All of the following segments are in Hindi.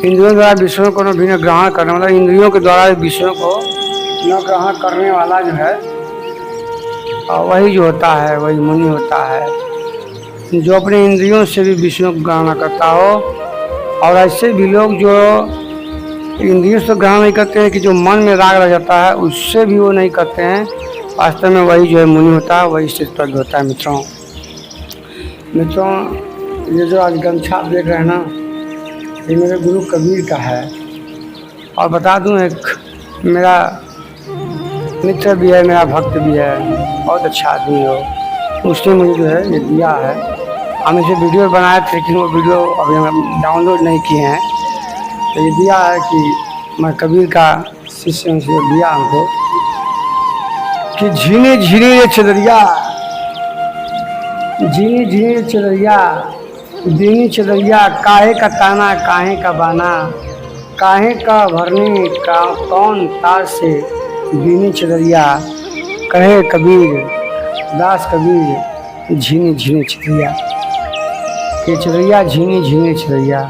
इंद्रियों द्वारा विषयों को न ग्रहण करने, मतलब इंद्रियों के द्वारा विषयों को न ग्रहण करने वाला जो है वही जो होता है वही मुनि होता है, जो अपने इंद्रियों से भी विषयों को ग्रहण करता हो। और ऐसे भी लोग जो इंद्रियों से ग्रहण नहीं करते हैं कि जो मन में राग रह जाता है उससे भी वो नहीं करते हैं, वास्तव में वही जो है मुनि होता है, वही स्थित प्रज्ञ होता है। मित्रों ये जो आज गमछा आप देख रहे हैं ना, ये मेरे गुरु कबीर का है। और बता दूं, एक मेरा मित्र भी है, मेरा भक्त भी है, बहुत अच्छा आदमी हो, उसने मुझे जो है ये दिया है। हम इसे वीडियो बनाए थे लेकिन वो वीडियो अभी हम डाउनलोड नहीं किए हैं, तो ये दिया है कि मैं कबीर का शिष्य से दिया हमको कि झीने झीने ये चदरिया, झीने झीने ये चदरिया, दीनी चदरिया, काहे का ताना काहे का बाना, काहे का भरने का कौन तार से दीनी चदरिया, कहे कबीर दास कबीर झीने झीने चदरिया, ये चदरिया झीने झीने चदरिया,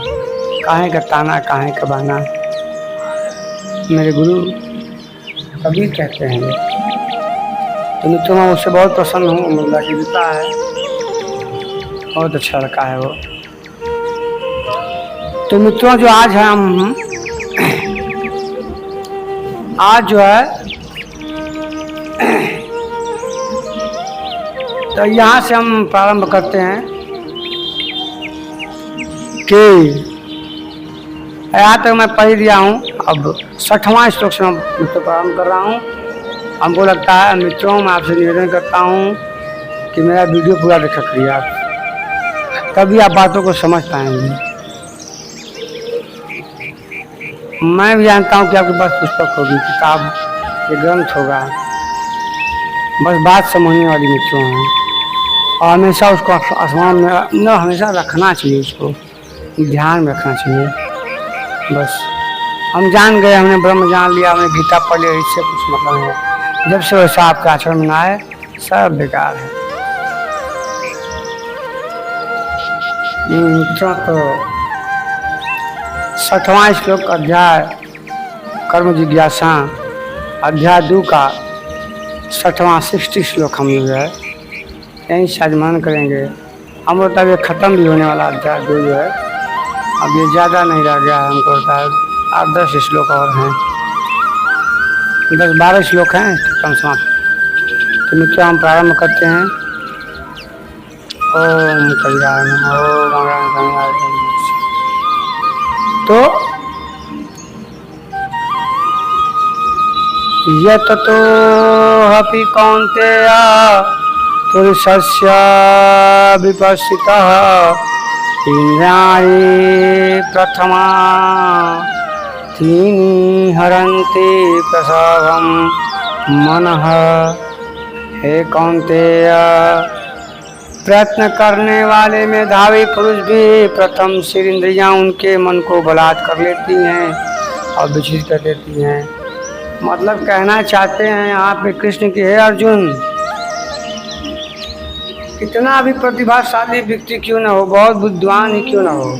काहे का ताना काहे का बाना, मेरे गुरु कबीर कहते हैं। तो मित्रों मैं उससे बहुत प्रसन्न हूँ, मुझे लगता है बहुत अच्छा लड़का है वो। तो मित्रों जो आज है हम आज जो है तो यहाँ से हम प्रारंभ करते हैं कि यहाँ तक मैं पढ़ दिया हूँ। अब 60वां श्लोक से मैं तो प्रारंभ कर रहा हूँ। हमको लगता है मित्रों मैं आपसे निवेदन करता हूँ कि मेरा वीडियो पूरा देखा करिए आप, तभी आप बातों को समझ पाएंगे। मैं भी जानता हूँ कि आपके पास पुस्तक होगी, किताब, ये ग्रंथ होगा, बस बात समझने वाली मित्रों हैं। और हमेशा उसको आसमान में न हमेशा रखना चाहिए, उसको ध्यान में रखना चाहिए। बस हम जान गए, हमने ब्रह्म जान लिया, हमने गीता पढ़ लिया, इससे कुछ मतलब नहीं। जब से वैसा आपका आचरण में ना आए सब बेकार है। मित्रों तो 60वां श्लोक अध्याय कर्म जिज्ञासा अध्याय 2 का 60वां 60 श्लोक हम जो है यहीं साजमान करेंगे। हम होता है ख़त्म भी होने वाला अध्याय 2 जो है, अब ये ज़्यादा नहीं रह गया है। हमको होता है 8-10 श्लोक और हैं, 10-12 श्लोक हैं कम से कम। तो मित्रों हम प्रारंभ करते हैं। ओम कल्याण ओम मंगलाय। तो यत तो हपि कौन्तेय पुरुषस्य विपस्सितः इंद्रियाणि प्रथमा तीनि हरन्ति प्रसवं मनः। हे कौन्तेय प्रयत्न करने वाले मेधावी पुरुष भी प्रथम सिर इंद्रियां उनके मन को बलात् कर लेती हैं और विचलित कर देती हैं। मतलब कहना चाहते हैं यहाँ पे कृष्ण की, हे अर्जुन, कितना भी प्रतिभाशाली व्यक्ति क्यों न हो, बहुत बुद्धिमान ही क्यों न हो,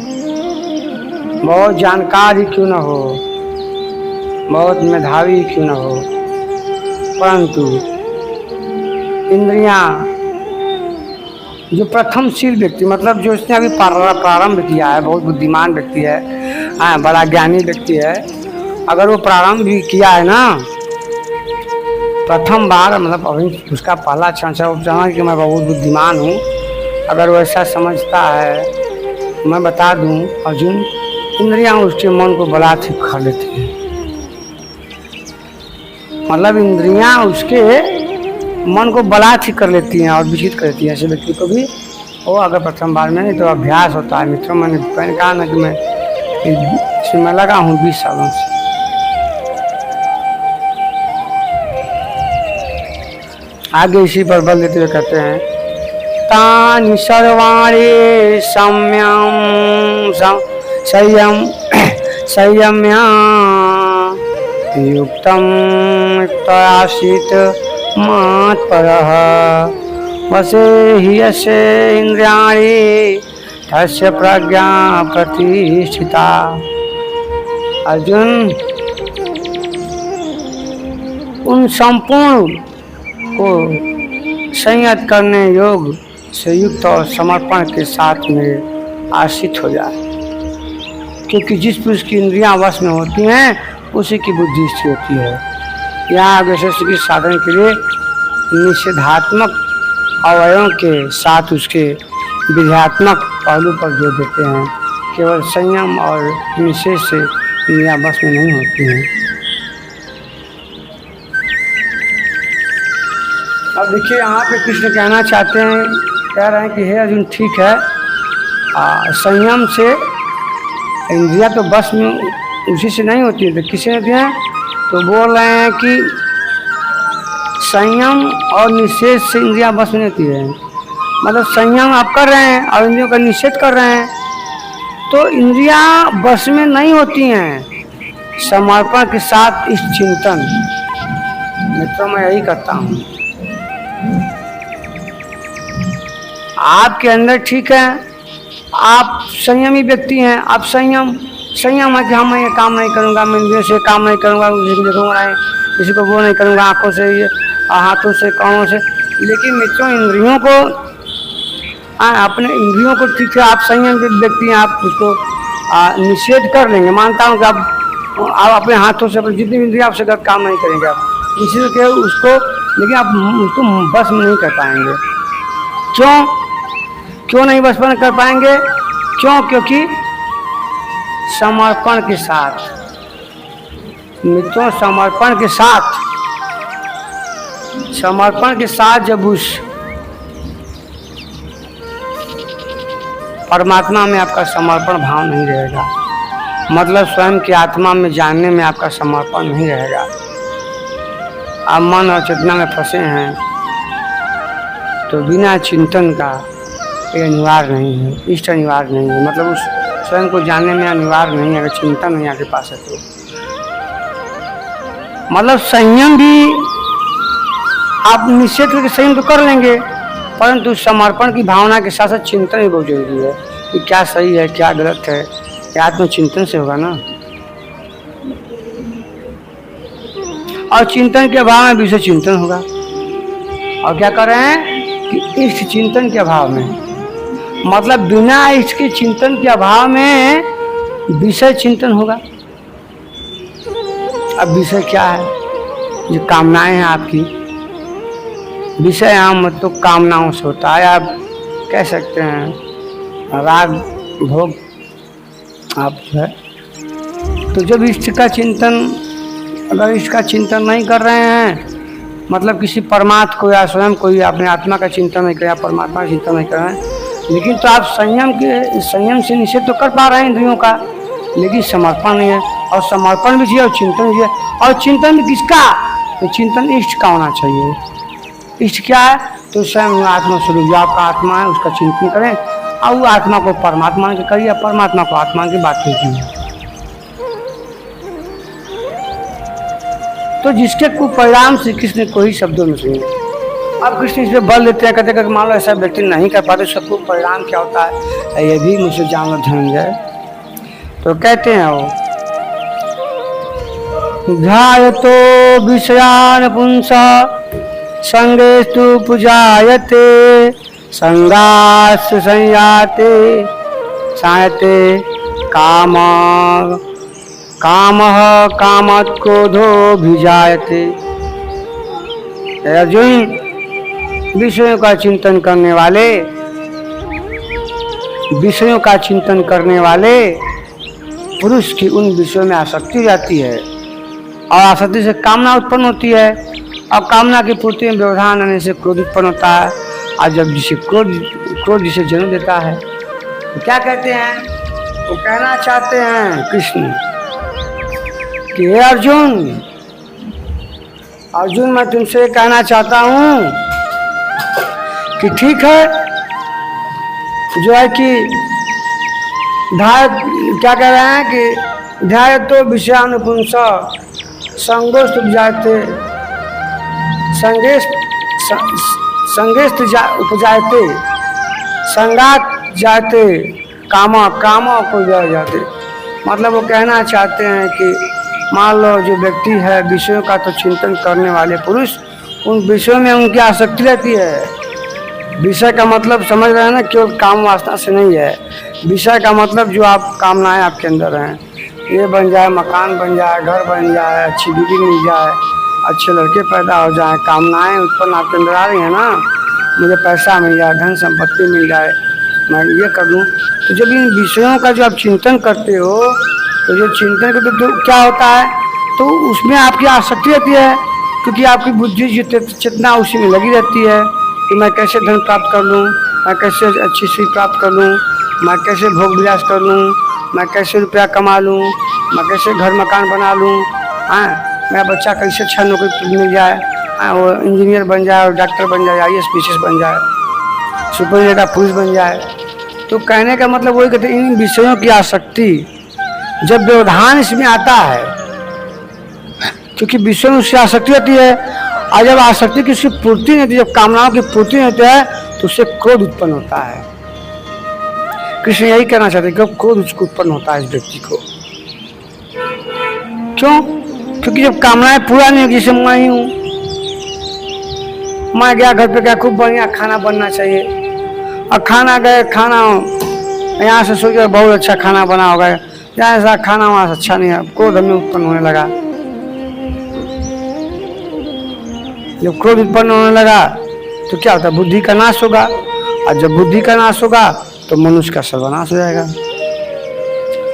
बहुत जानकार ही क्यों न हो, बहुत मेधावी ही क्यों न हो, परंतु इंद्रियां जो प्रथमशील व्यक्ति, मतलब जो इसने अभी प्रारंभ किया है, बहुत बुद्धिमान व्यक्ति है, बड़ा ज्ञानी व्यक्ति है, अगर वो प्रारंभ भी किया है ना प्रथम बार, मतलब अभी उसका पहला क्षण है, वो जाना कि मैं बहुत बुद्धिमान हूँ, अगर वो ऐसा समझता है, मैं बता दूँ अर्जुन, इंद्रियां उसके मन को बलात् कर लेती हैं। मतलब इंद्रियां उसके मन को बलात् कर लेती हैं और विचलित कर देती हैं ऐसे व्यक्ति को भी। वो अगर प्रथम बार में नहीं तो अभ्यास होता है। मित्रों मैंने कहा ना कि मैं इसमें लगा हूँ 20 सालों से। आगे इसी पर बल देते हुए कहते हैं, तानि सर्वाणि संयम्य युक्तं त्वयासीत मत्परः वसे हि यस्य इन्द्रियाणि तस्य प्रज्ञा प्रतिष्ठिता। अर्जुन उन संपूर्ण को संयत करने योग से युक्त और समर्पण के साथ में आश्रित हो जाए, क्योंकि जिस पुरुष की इंद्रियां वश में होती हैं उसी की बुद्धि स्थिर होती है। यहाँ विशेष की साधन के लिए निषेधात्मक अवयवों के साथ उसके विध्यात्मक पहलू पर जोर देते हैं। केवल संयम और निषेध से इंद्रियां बस में नहीं होती हैं। अब देखिए यहाँ पे कृष्ण कहना चाहते हैं, कह रहे हैं कि हे अर्जुन ठीक है, संयम से इंद्रियां तो बस में उसी से नहीं होती है, तो किसी ने दिया तो बोल रहे हैं कि संयम और निषेध से इंद्रियां बस में होती है। मतलब संयम आप कर रहे हैं और इंद्रियों का निषेध कर रहे हैं तो इंद्रियां बस में नहीं होती हैं। समर्पण के साथ इस चिंतन मित्रों मैं यही करता हूँ। आपके अंदर ठीक है, आप संयमी व्यक्ति हैं, आप संयम है कि हाँ मैं ये काम नहीं करूँगा, मैं इंद्रियों से काम नहीं करूँगा, किसी को देखूँगा नहीं, किसी को वो नहीं करूँगा, आँखों से ये हाथों से कानों से। लेकिन मित्रों इंद्रियों को अपने इंद्रियों को ठीक है, आप संयम व्यक्ति हैं, आप उसको निषेध कर लेंगे। मानता हूँ कि आप अपने हाथों से अपनी जितनी इंद्रियां आपसे गलत काम नहीं करेंगे, आप निषेध के उसको, लेकिन आप उसको बस में नहीं कर पाएंगे। क्यों नहीं बस में कर पाएंगे? क्योंकि समर्पण के साथ मित्रों, समर्पण के साथ जब उस परमात्मा में आपका समर्पण भाव नहीं रहेगा, मतलब स्वयं की आत्मा में जानने में आपका समर्पण नहीं रहेगा, आप मन और चेतना में फंसे हैं, तो बिना चिंतन का ये अनिवार्य नहीं है, इष्ट अनिवार्य नहीं है। मतलब उस स्वयं को जानने में अनिवार्य नहीं है अगर चिंतन नहीं आपके पास है तो। मतलब संयम भी आप निश्चित करके संयम तो कर लेंगे, परंतु समर्पण की भावना के साथ साथ चिंतन भी बहुत जरूरी है कि क्या सही है क्या गलत है, क्या आत्मचिंतन से होगा ना। और चिंतन के अभाव में विषय चिंतन होगा। और क्या कर रहे हैं कि इष्ट चिंतन के अभाव में, मतलब बिना इष्ट के चिंतन के अभाव में विषय चिंतन होगा। अब विषय क्या है? जो कामनाएं हैं आपकी, विषय आम तो कामनाओं से होता है, आप कह सकते हैं राग भोग आप है। तो जब इष्ट का चिंतन, अगर इसका चिंतन नहीं कर रहे हैं, मतलब किसी परमात्मा को या स्वयं को या अपने आत्मा का चिंतन नहीं कर, या परमात्मा का चिंतन नहीं कर रहे हैं, लेकिन तो आप संयम से निषेध तो कर पा रहे हैं इंद्रियों का, लेकिन समर्पण नहीं है। और समर्पण भी चाहिए और चिंतन भी चाहिए। और चिंतन भी किसका? तो चिंतन इष्ट का होना चाहिए। इष्ट क्या है? तो स्वयं आत्मा स्वरूप जो आपका आत्मा है उसका चिंतन करें, और वो आत्मा को परमात्मा के करिए, परमात्मा को आत्मा की बात कीजिए। तो जिसके कुपरिणाम श्री कृष्ण को ही शब्दों में सुनिए। अब कृष्ण इस पर बल देते हैं, कहते मान लो ऐसा व्यक्ति नहीं कर पाते, सबको परिणाम क्या होता है ये भी मुझसे जान लो धनंजय। तो कहते हैं वो ध्यायतो विषयान पुंसा संगेस्तु पूजायते संगास्य संयाते सायते कामः कामत् क्रोधो भिजायते। अर्जुन, विषयों का चिंतन करने वाले पुरुष की उन विषयों में आसक्ति जाती है, और आसक्ति से कामना उत्पन्न होती है, और कामना की पूर्ति में व्यवधान आने से क्रोध उत्पन्न होता है, और जब जिसे क्रोध जिसे जन्म देता है, तो क्या कहते हैं? वो कहना चाहते हैं कृष्ण कि हे अर्जुन मैं तुमसे कहना चाहता हूँ कि ठीक है, जो है कि क्या कह रहे हैं कि ध्याय तो विषयानुपुंस संगोस्त उपजाते उपजाते संगात जाते काम को जाते। मतलब वो कहना चाहते हैं कि मान लो जो व्यक्ति है विषयों का तो चिंतन करने वाले पुरुष, उन विषयों में उनकी आसक्ति रहती है। विषय का मतलब समझ रहे हैं ना, केवल काम वासना से नहीं है। विषय का मतलब जो आप कामनाएं आपके अंदर हैं, ये बन जाए, मकान बन जाए, घर बन जाए, अच्छी बीवी मिल जाए, अच्छे लड़के पैदा हो जाए, कामनाएं उत्पन्न आपके अंदर आ रही हैं ना, मुझे पैसा मिल जाए, धन संपत्ति मिल जाए, मैं ये कर लूँ। तो जब इन विषयों का जो आप चिंतन करते हो, तो जो चिंतन करते तो क्या होता है, तो उसमें आपकी आसक्ति रहती है, क्योंकि आपकी बुद्धि चेतना उसी में लगी रहती है कि मैं कैसे धन प्राप्त कर लूँ, मैं कैसे अच्छी चीज़ प्राप्त कर लूँ, मैं कैसे भोग विलास कर लूँ, मैं कैसे रुपया कमा लूँ, मैं कैसे घर मकान बना लूँ, हाँ, मेरा बच्चा कैसे अच्छा नौकरी मिल जाए, हाँ, वो इंजीनियर बन जाए और डॉक्टर बन जाए, IAS PCS बन जाए, सुपरविजेता पुलिस बन जाए। तो कहने का मतलब वही कहते हैं, इन विषयों की आसक्ति जब व्यवधान इसमें आता है, क्योंकि विषय में उससे आसक्ति होती है, और जब आसक्ति की उसकी पूर्ति नहीं होती, जब कामनाओं की पूर्ति नहीं होती है, तो उससे क्रोध उत्पन्न होता है। कृष्ण यही कहना चाहते हैं कि क्रोध उसको उत्पन्न होता है इस व्यक्ति को। क्यों? क्योंकि जब कामनाएं पूरा नहीं होगी, जैसे मैं ही हूँ, मैं गया घर पे, क्या खूब बढ़िया खाना बनना चाहिए, और खाना गए, खाना यहाँ से सोच बहुत अच्छा खाना बना होगा, जहाँ ऐसा खाना वहाँ से अच्छा नहीं है, क्रोध हमें उत्पन्न होने लगा। जब क्रोध उत्पन्न होने लगा तो क्या होता है, बुद्धि का नाश होगा, और जब बुद्धि का नाश होगा तो मनुष्य का सर्वनाश हो जाएगा।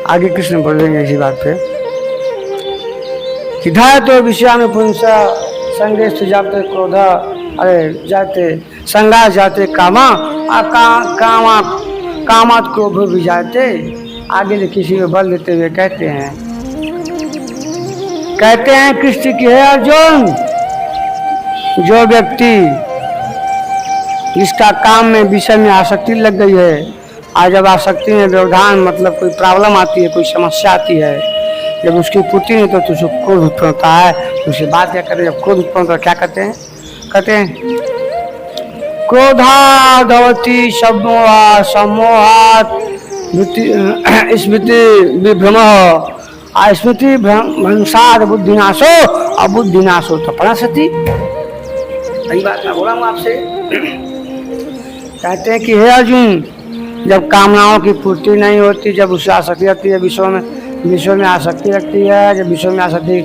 आगे कृष्ण बोलेंगे इसी बात पे, सिद्धार्थ तो विषया में पुंस संदेश जाते क्रोध, अरे जाते संगा जाते कामा, कामात क्रोध भी जाते। आगे किसी को बल देते हुए कहते हैं कृष्ण की है अर्जुन, जो व्यक्ति जिसका काम में विषय में आसक्ति लग गई है, आज जब आसक्ति में व्यवधान मतलब कोई प्रॉब्लम आती है, कोई समस्या आती है, जब उसकी पूर्ति नहीं तो उसको क्रोध उत्पन्न होता है। तो उससे बात क्या करते हैं, जब क्रोध उत्पन्न होता है क्या कहते हैं, क्रोधाधवती सम्मोहात् स्मृति विभ्रम, स्मृति भ्रंशाद बुद्धिनाशो, और बुद्धिनाशो तो परासति। सही बात मैं बोला हूँ आपसे। कहते हैं कि हे अर्जुन, जब कामनाओं की पूर्ति नहीं होती, जब उससे आसक्ति रखती है, विश्व में आसक्ति रखती है, जब विश्व में आसक्ति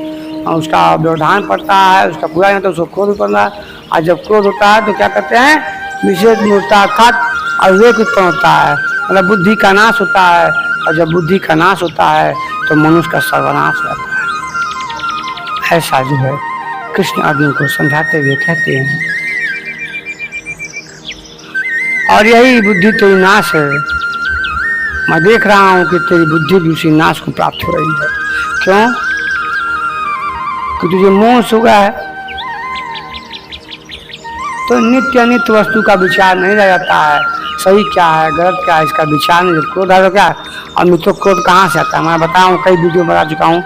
उसका व्यवधान पड़ता है, उसका पूरा नहीं होता, उसको क्रोध उत्पन्न होता है, और जब क्रोध होता है तो क्या कहते हैं, विशेष मूर्ता अर्थात अविवेक उत्पन्न होता है, मतलब बुद्धि का नाश होता है, और जब बुद्धि का नाश होता है तो मनुष्य का सर्वनाश होता है। ऐसा जो है कृष्ण अर्जुन को समझाते हुए कहते हैं, और यही बुद्धि तेरी नाश है। मैं देख रहा हूँ कि तेरी बुद्धि भी उसी नाश को प्राप्त हो रही है। क्यों? कि तुझे मोह हो गया है, तो नित्य अनित्य वस्तु का विचार नहीं रह जाता है, सही क्या है गलत क्या है इसका विचार नहीं। जब क्रोध आ तो क्या, और मित्रों क्रोध कहाँ से आता है, मैं बताऊँ, कई वीडियो बता चुका हूँ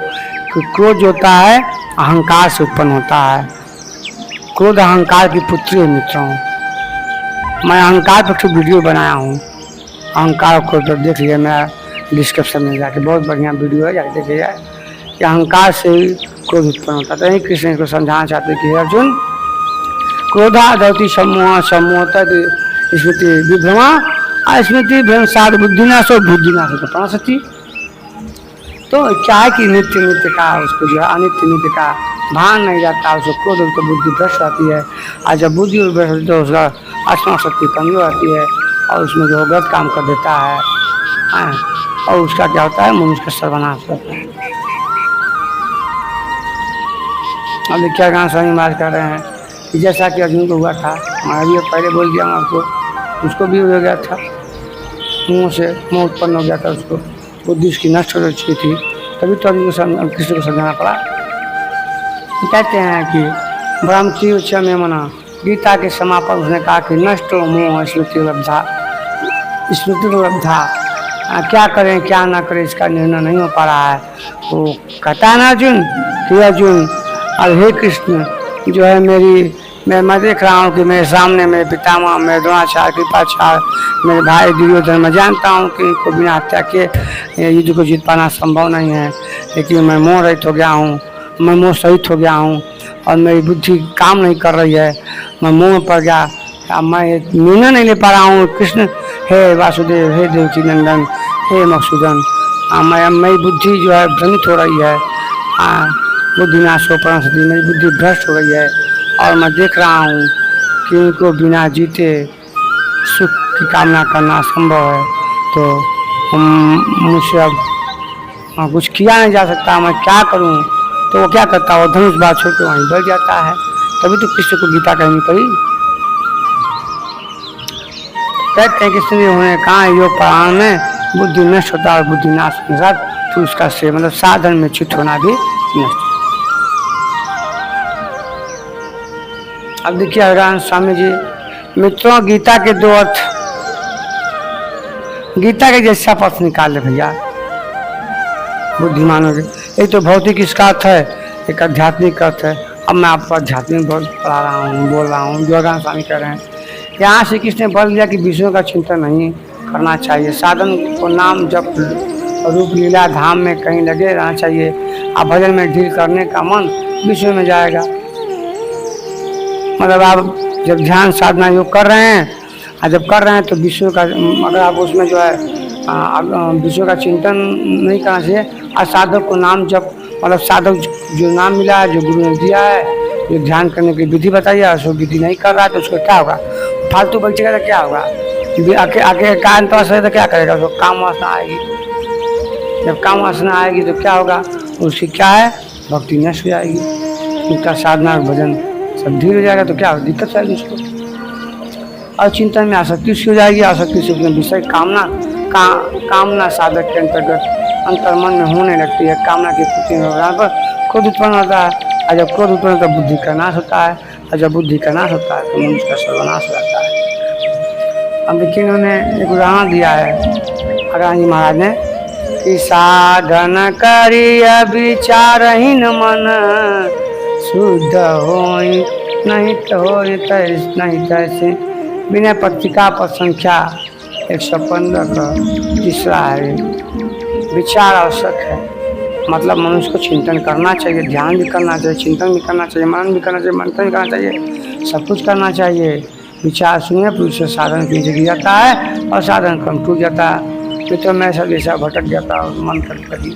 कि क्रोध जो होता है अहंकार से उत्पन्न होता है। क्रोध अहंकार की पुत्री है मित्रों। मैं अहंकार पर कुछ वीडियो बनाया हूँ, अहंकार को तो देख लिया, मैं डिस्क्रिप्शन में जाके बहुत बढ़िया वीडियो है, जाके देखिए कि अहंकार से ही क्रोध उत्पन्न होता है। तो यही कृष्ण को समझाना चाहते कि अर्जुन, क्रोधाधवती सम्मोह स्मृति विभ्रमा, स्मृति भ्रंशाद बुद्धिनाशो, बुद्धिनाशो तो परासति। तो क्या है कि नित्य नित्य का उसको जो है अनित्य नित्य का भान नहीं जाता, उसको क्रोध उसको बुद्धि भ्रष्ट आती है, और जब बुद्धि भ्रष्ट होती है तो उसका आत्मा शक्ति कमजोर आती है, और उसमें जो गलत काम कर देता है, और उसका क्या होता है, मनुष्य का सर्वनाश होता है। अब क्या गाना स्वामी महाराज कर रहे हैं कि जैसा कि अर्जुन को हुआ था, मैं अभी पहले बोल दिया हूँ आपको, उसको भी हो गया था, मुँह से मोह उत्पन्न हो गया था, उसको बुद्धि उसकी नष्ट हो चुकी थी, तभी तो अर्जुन को कृष्ण को समझाना पड़ा। कहते हैं कि ब्रह्मची उच्च में मना, गीता के समापन उसने कहा कि नष्ट हो मोह स्मृति लब्धा, क्या करें क्या ना करें इसका निर्णय नहीं हो पा रहा है। वो कहता है ना अर्जुन कि अर्जुन, और हे कृष्ण, जो है मैं देख रहा हूँ कि मेरे सामने मेरे पितामह, मेरे द्रोणाचार्य, कृपाचार्य, मेरे भाई दुर्योधन, मैं जानता हूँ कि इनको बिना हत्या के ये युद्ध को जीत पाना संभव नहीं है, लेकिन मैं मोह रहित हो गया हूँ, मैं मोह सहित हो गया हूँ और मेरी बुद्धि काम नहीं कर रही है, मैं मोह में पड़ गया, अब मैं निर्णय नहीं ले पा रहा हूँ। कृष्ण हे वासुदेव, हे देवकी नंदन, हे मधुसूदन, मेरी बुद्धि जो है भ्रमित हो रही है, बुद्धिनाशो परमसति, मेरी बुद्धि भ्रष्ट हो गई है और मैं देख रहा हूँ कि उनको बिना जीते सुख की कामना करना संभव है, तो मुझसे अब कुछ किया नहीं जा सकता, मैं क्या करूं? तो वो क्या करता है, वो धनुष बाण छोड़ के वहीं बैठ जाता है। तभी तो कृष्ण को गीता कहनी पड़ी। कहते हैं कृष्ण जी उन्होंने कहा योग प्राण में बुद्धि नष्ट होता है और बुद्धि नाश के साथ तो उसका से मतलब साधन में चित्त होना भी नष्ट। अब देखिए अग्रहण स्वामी जी, मित्रों गीता के दो अर्थ, गीता के जैसा अर्थ निकाले भैया बुद्धिमानों के। एक तो भौतिक इसका अर्थ है, एक आध्यात्मिक अर्थ है। अब मैं आपको आध्यात्मिक बहुत पढ़ा रहा हूँ, बोल रहा हूँ, जो अग्रहण स्वामी कह रहे हैं। यहाँ श्री कृष्ण ने बल दिया कि विषयों का चिंतन नहीं करना चाहिए, साधन को नाम जप रूप लीला धाम में कहीं लगे रहना चाहिए। आप भजन में ढील करने का मन विषय में जाएगा। मतलब आप जब ध्यान साधना योग कर रहे हैं और जब कर रहे हैं तो विषयों का, अगर आप उसमें जो है विषयों का चिंतन नहीं करना चाहिए। और साधक को नाम जप, मतलब साधक जो नाम मिला है, जो गुरु ने दिया है, जो ध्यान करने की विधि बताई है, उसको विधि नहीं कर रहा है तो उसको क्या होगा, फालतू बैठेगा तो क्या होगा, आके कारण पास है तो क्या करेगा, उसको काम वासना आएगी। जब काम वासना आएगी तो क्या होगा, उसकी क्या है, भक्ति नष्ट हो जाएगी, उसका साधना भजन सब धीरे हो जाएगा। तो क्या दिक्कत आएगी उसको, और चिंतन में आसक्ति हो जाएगी। आसक्ति से उसमें विषय कामना साधक के अंतर्गत अंतर्मन में होने लगती है। कामना की पूर्ति पर क्रोध उत्पन्न होता है, और जब क्रोध उत्पन्न होता है बुद्धि का नाश होता है, और जब बुद्धि का नाश होता है तो मनुष्य का सर्वनाश हो जाता है। अब देखिए इन्होंने एक उदाहरण दिया है अग्रहण जी महाराज ने कि साधन करिय विचारहीन मन शुद्ध होई नहीं तो होई नहीं तैसे। विनय पत्रिका पर संख्या 115 का तीसरा है। विचार आवश्यक है, मतलब मनुष्य को चिंतन करना चाहिए, ध्यान भी करना चाहिए, चिंतन भी करना चाहिए, मनन भी करना चाहिए, मंथन भी करना चाहिए, सब कुछ करना चाहिए। विचार सुनिए पुरुष से साधन पीछे गिर जाता है और साधन कम टूट जाता है। तो मैं सब ऐसा भटक जाता है मन कर कभी।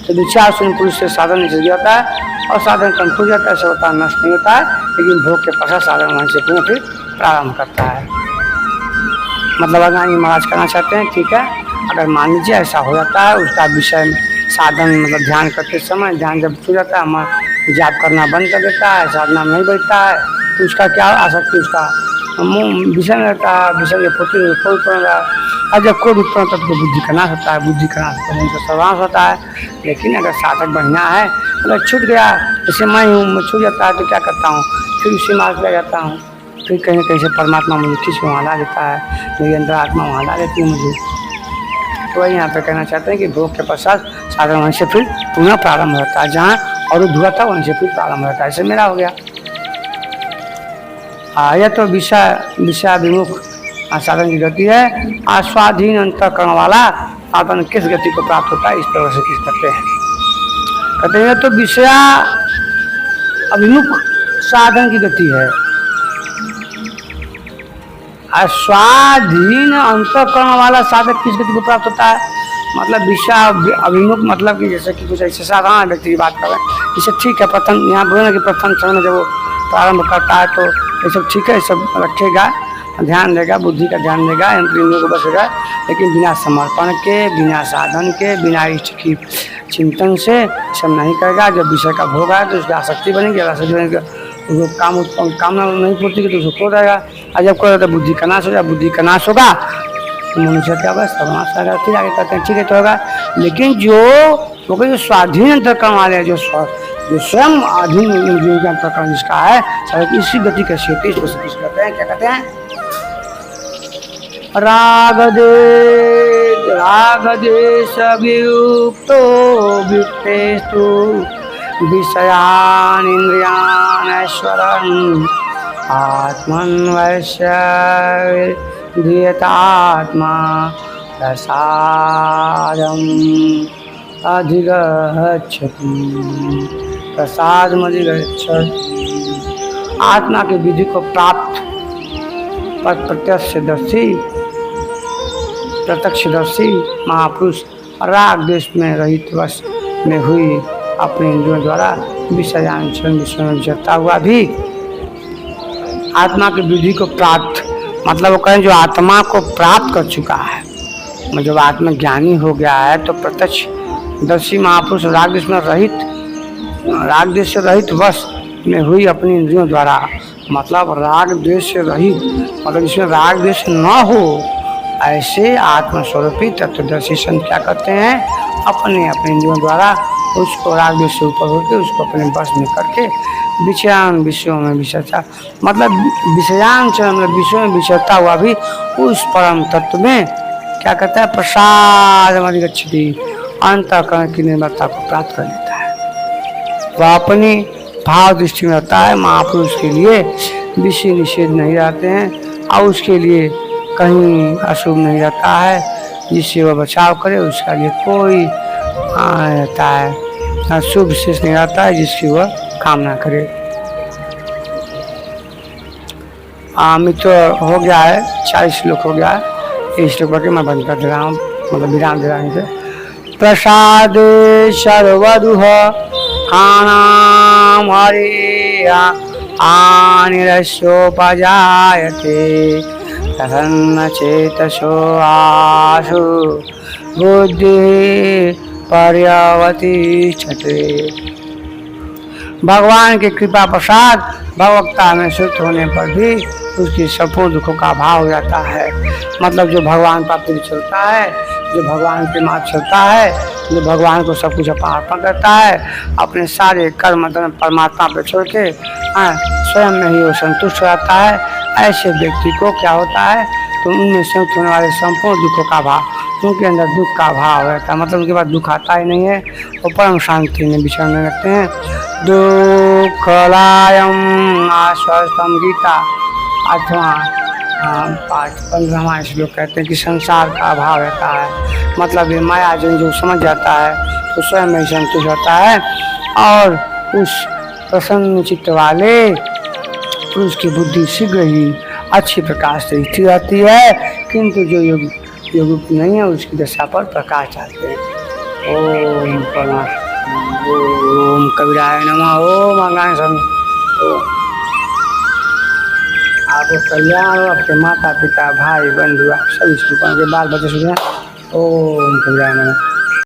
तो विचार सुन पुरुष से साधन नीचे जाता है और साधन कम टूट जाता है, सब होता नष्ट नहीं होता है, लेकिन भोग के पश्चात साधन वहीं से फिर प्रारंभ करता है। मतलब अग्रहण जी महाराज करना चाहते हैं, ठीक है, अगर मान लीजिए ऐसा हो जाता है, उसका विषय साधन मतलब ध्यान करते समय ध्यान जब छूट जाता है, मन जाप करना बंद कर देता है, साधना में नहीं बैठता है, तो उसका क्या आसक्ति, उसका विषय में रहता है, विषय के प्रति कोई उत्पन्न रहा है। और जब कोई उत्पन्न होता है तो बुद्धि का नाश होता है, बुद्धि का नाश होता है उनका सर्वांश होता है। लेकिन अगर साधक बढ़िया है, मतलब छूट गया, जैसे मैं हूँ, मैं छूट जाता है तो क्या करता हूँ, फिर उसी मार्ग पे जाता हूँ, फिर कहीं ना कहीं से परमात्मा मुझे किस वहाँ ला देता है, मेरी अंदर आत्मा वहाँ ला देती है मुझे। तो वही यहाँ पे कहना चाहते हैं कि भोग के पश्चात साधन वहीं से फिर पुनः प्रारंभ होता है, जहाँ और धुआ था वहीं से फिर प्रारंभ होता है। ऐसे मेरा हो गया। यह तो विषयाभिमुख साधन की गति है। आस्वाधीन अंतःकरण वाला साधन किस गति को प्राप्त होता है, इस तरह से किस करते हैं, कहते हैं तो विषया अभिमुख साधन की गति है। स्वाधीन अंतःकरण वाला साधक किस गति को प्राप्त होता है, मतलब विषय अभिमुख, मतलब कि जैसे कि कुछ ऐसे साधारण व्यक्ति की बात कर रहे हैं, जैसे ठीक है प्रथम यहाँ बोले कि प्रथम क्षण में जब वो प्रारंभ करता है तो ये सब ठीक है, ये सब रखेगा, ध्यान देगा, बुद्धि का ध्यान देगा, इंद्रियों को बसेगा, लेकिन बिना समर्पण के, बिना साधन के, बिना इष्ट की चिंतन से सब नहीं करेगा। जब विषय का भोग आए तो उसकी आसक्ति बनेगी, आसक्ति बनेगी उसको कामना नहीं पूर्ति की तो उसको खो जाएगा, और जब खो तो बुद्धि का नाश हो जाए, बुद्धि का नाश होगा तो मनुष्य क्या होगा, सर्वनाश होगा। फिर आगे कहते हैं ठीक है तो होगा, लेकिन जो स्वाधीन अंतःकरण वाले हैं, जो स्वयं अधीन इंद्रियों के अंतःकरण जिसका है, सब इसी गति का क्षेत्र, इसको कहते हैं, क्या कहते हैं, रागदेश वियुक्तो वित्तेस्तु विषयान इंद्रियान ऐश्वरन् आत्मन्वश्य धीयतात्मा प्रसादम अधिगच्छति प्रसादमधिगच्छति। आत्मा की विधि को प्राप्त प्रत्यक्षदर्शी महापुरुष राग द्वेष में रहित वश में हुई अपने इंद्रियों द्वारा विषयांचरण विषय में विचरता हुआ भी आत्मा की विधि को प्राप्त, मतलब वो कहें जो आत्मा को प्राप्त कर चुका है, जब आत्मा ज्ञानी हो गया है तो प्रत्यक्ष दर्शी महापुरुष राग द्वेष से रहित वश में हुई अपनी इंद्रियों द्वारा, मतलब राग द्वेष से रहित, मतलब इसमें राग द्वेष न हो, ऐसे आत्मस्वरूपी तत्वदर्शी संत क्या करते हैं, अपने अपने इंद्रियों द्वारा उसको राग द्वेष से ऊपर होकर उसको अपने वश में करके विषयों में विचरता, मतलब विषयांचरण मतलब विषयों में विचरता हुआ भी उस परम तत्व में क्या करता है, प्रसाद अधिगच्छति, अंतःकरण की निर्मलता को प्राप्त कर लेता है। वह अपनी भाव दृष्टि में रहता है। महापुरुष के लिए विषय निषेध नहीं रहते हैं और उसके लिए कहीं अशुभ नहीं रहता है, जिससे वह बचाव करे उसका लिए कोई रहता है, शुभ विशेष नहीं रहता है जिसकी वह कामना करे। मित्र हो गया है, 40 श्लोक हो गया है, इस श्लोक पर मैं बंद कर दे रहा हूँ, मतलब विराम दे रहा हूँ। प्रसाद सर्वदुह खानाम हरे आनिरस्योपजायते प्रसन्न चेतसो आशु बुद्धि पर्यवतिष्ठते। भगवान की कृपा प्रसाद भगवत्ता में शुद्ध होने पर भी उसकी संपूर्ण दुखों का अभाव हो जाता है, मतलब जो भगवान प्राप्ति में चलता है, जो भगवान के मार्ग चलता है, जो भगवान को सब कुछ अर्पण करता है, अपने सारे कर्म धर्म परमात्मा पे छोड़ के स्वयं में ही वो संतुष्ट रहता है, ऐसे व्यक्ति को क्या होता है, तो उनमें संयुक्त होने वाले संपूर्ण दुखों का भाव, उनके अंदर दुख का भाव रहता है, मतलब उनके पास दुख आता ही नहीं है, वो परम शांति में विचरने लगते हैं। दुःखलायम आश्वासम गीता 8वां पाठ 15वां श्लोक कहते हैं कि संसार का अभाव रहता है, मतलब ये माया जो समझ जाता है तो स्वयं में संतुष्ट होता है और उस प्रसन्न चित्त वाले पुरुष की बुद्धि शीघ्र ही अच्छी प्रकाश से स्थिर रहती है, किंतु जो योग नहीं है उसकी दशा पर प्रकाश चाहते हैं। ओम कबीराय नमः। ओम अंगान स्वामी। आपको कल्याण हो, आपके माता पिता भाई बंधु आप सभी के बाल बच्चे सुने। ओम कबीराय नमः।